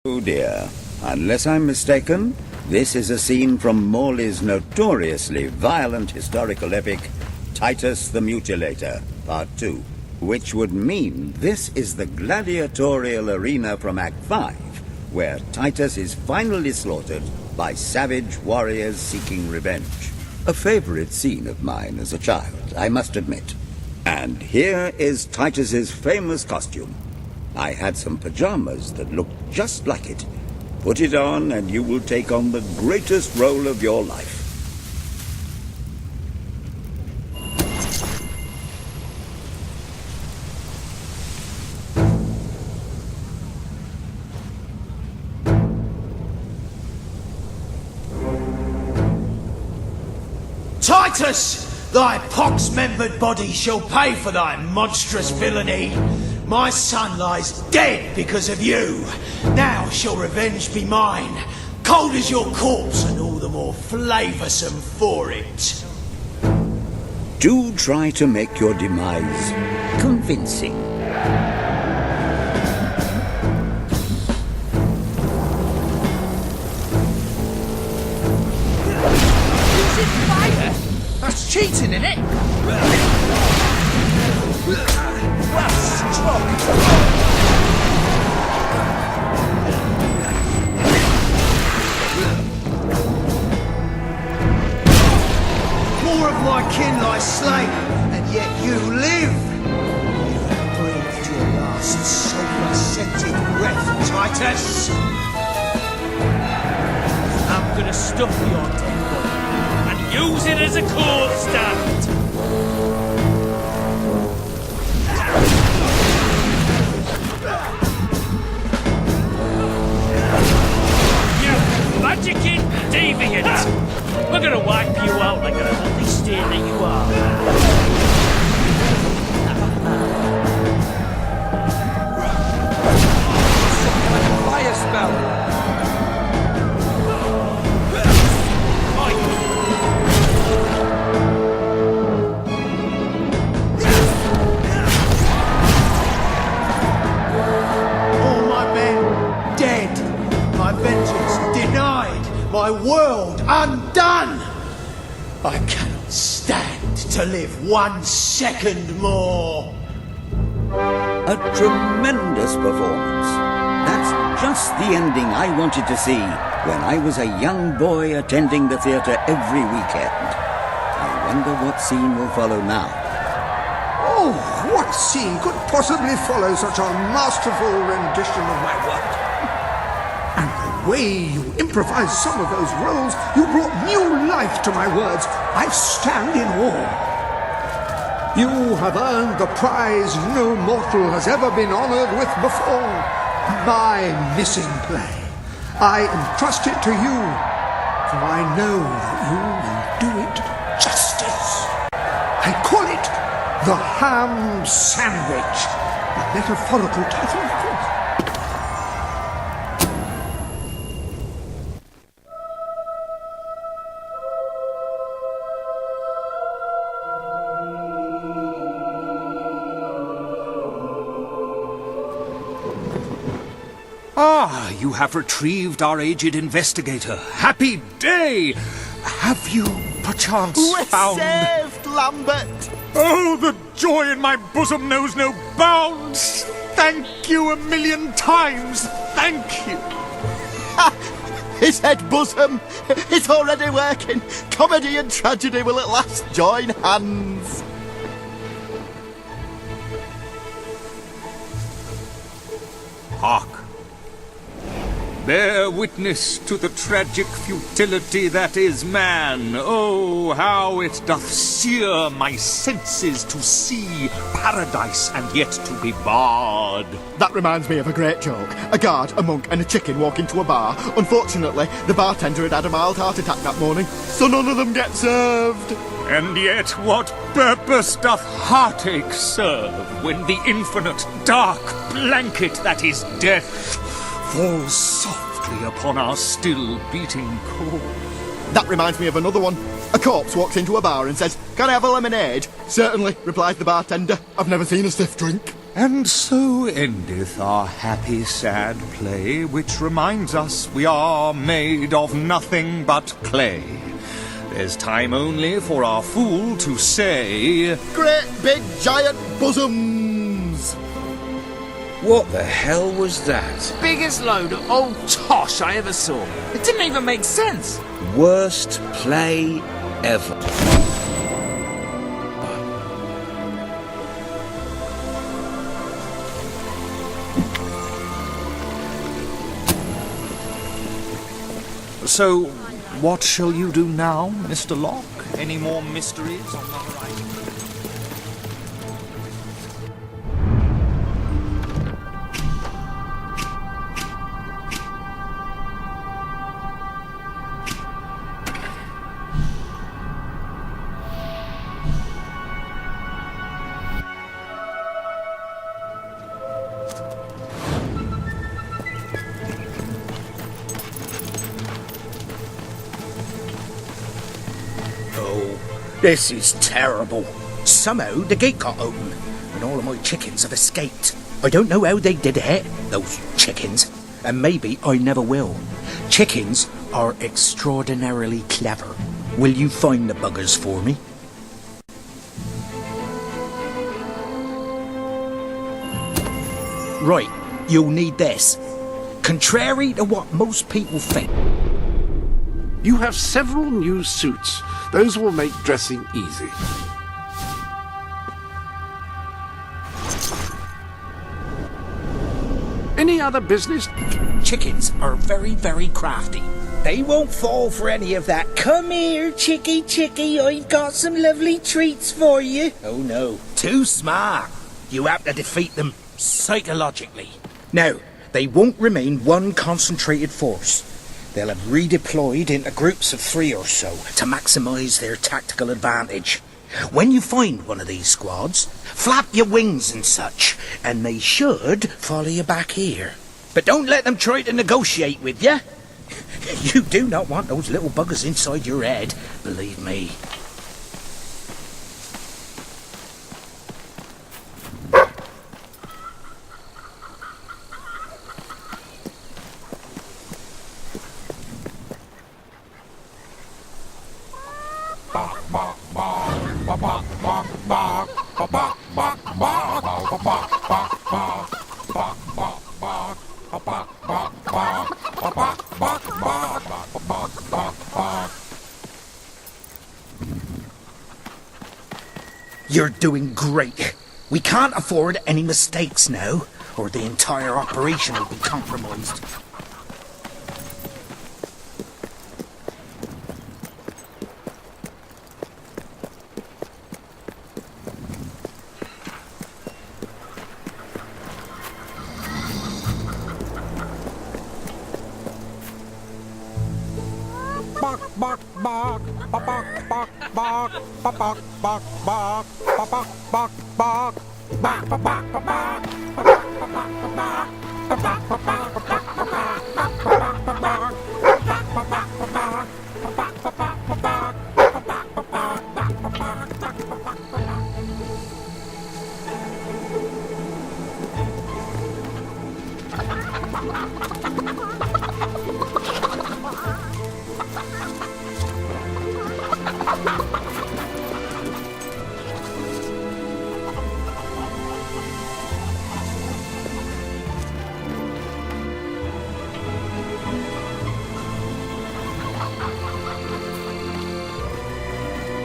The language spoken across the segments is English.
Oh dear. Unless I'm mistaken, this is a scene from Morley's notoriously violent historical epic, Titus the Mutilator, Part 2. Which would mean this is the gladiatorial arena from Act 5, where Titus is finally slaughtered by savage warriors seeking revenge. A favorite scene of mine as a child, I must admit. And here is Titus's famous costume. I had some pajamas that looked just like it. Put it on and you will take on the greatest role of your life. Titus, thy pox-membered body shall pay for thy monstrous villainy. My son lies dead because of you. Now shall revenge be mine, cold as your corpse and all the more flavoursome for it. Do try to make your demise convincing. Using fire? That's cheating, isn't it? That's strong. More of my kin lie slain, and yet you live. You have breathed your last sulphur-scented breath, Titus. I'm gonna stuff your dead body and use it as a cause stand. Magicking deviant! We're gonna wipe you out like a holy stain that you are. Fire spell. All my men dead, my vengeance denied, my world undone. I cannot stand to live 1 second more. A tremendous performance. That's just the ending I wanted to see when I was a young boy attending the theatre every weekend. I wonder what scene will follow now. Oh, what scene could possibly follow such a masterful rendition of my work? And the way you improvised some of those roles, you brought new life to my words. I stand in awe. You have earned the prize no mortal has ever been honored with before. My missing play. I entrust it to you, for I know that you will do it justice. I call it the Ham Sandwich. A metaphorical title, of course. Ah, you have retrieved our aged investigator. Happy day! Have you, perchance, found... Saved, Lambert! Oh, the joy in my bosom knows no bounds! Thank you 1,000,000 times! Thank you! His head bosom! It's already working! Comedy and tragedy will at last join hands! Hark! Bear witness to the tragic futility that is man. Oh, how it doth sear my senses to see paradise and yet to be barred. That reminds me of a great joke. A guard, a monk and a chicken walk into a bar. Unfortunately, the bartender had a mild heart attack that morning, so none of them get served. And yet what purpose doth heartache serve when the infinite dark blanket that is death falls softly upon our still beating core? That reminds me of another one. A corpse walks into a bar and says, "Can I have a lemonade?" "Certainly," replies the bartender. "I've never seen a stiff drink." And so endeth our happy sad play, which reminds us we are made of nothing but clay. There's time only for our fool to say, Great big giant bosoms! What the hell was that? Biggest load of old tosh I ever saw. It didn't even make sense. Worst play ever. So, what shall you do now, Mr. Locke? Any more mysteries on the horizon? This is terrible. Somehow the gate got open, and all of my chickens have escaped. I don't know how they did it, those chickens, and maybe I never will. Chickens are extraordinarily clever. Will you find the buggers for me? Right, you'll need this. Contrary to what most people think. You have several new suits. Those will make dressing easy. Any other business? Chickens are very, very crafty. They won't fall for any of that. Come here, chickie, I've got some lovely treats for you. Oh no, too smart. You have to defeat them psychologically. Now, they won't remain one concentrated force. They'll have redeployed into groups of 3 or so to maximise their tactical advantage. When you find one of these squads, flap your wings and such, and they should follow you back here. But don't let them try to negotiate with you. You do not want those little buggers inside your head, believe me. You're doing great. We can't afford any mistakes now, or the entire operation will be compromised.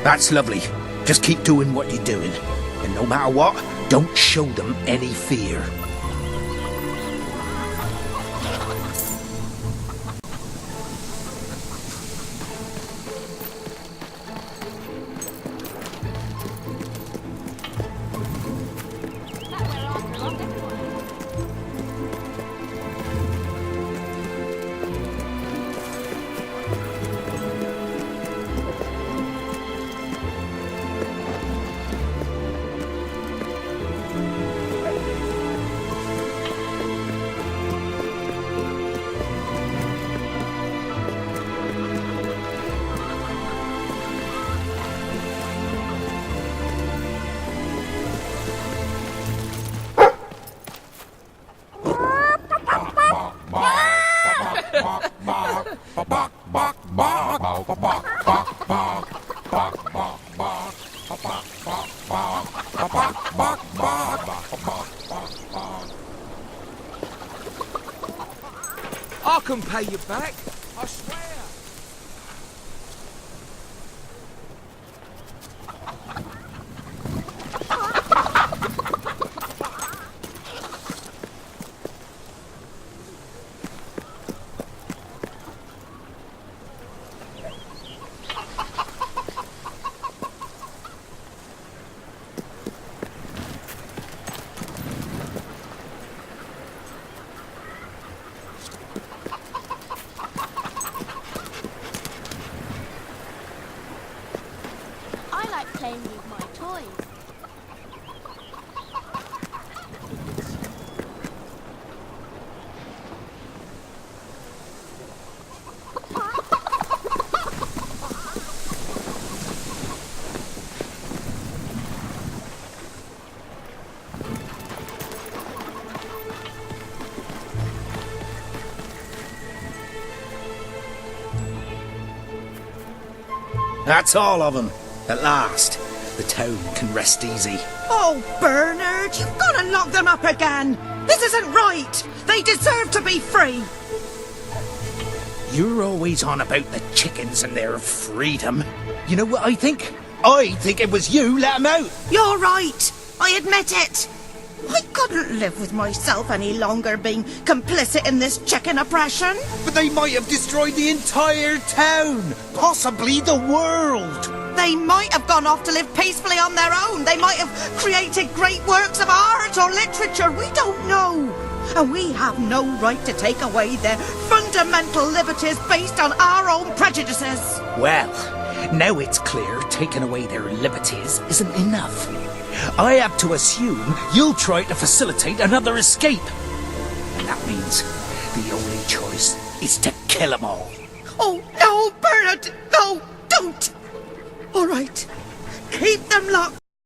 That's lovely. Just keep doing what you're doing. And no matter what, don't show them any fear. I can pay you back, I swear. I like playing with my toys. That's all of them. At last, the town can rest easy. Oh, Bernard, you've got to lock them up again. This isn't right. They deserve to be free. You're always on about the chickens and their freedom. You know what I think? I think it was you let them out. You're right. I admit it. I couldn't live with myself any longer being complicit in this chicken oppression. But they might have destroyed the entire town. Possibly the world. They might have gone off to live peacefully on their own. They might have created great works of art or literature. We don't know. And we have no right to take away their fundamental liberties based on our own prejudices. Well, now it's clear taking away their liberties isn't enough. I have to assume you'll try to facilitate another escape. And that means the only choice is to kill them all. Oh, no, Bernard! No, don't! All right, keep them locked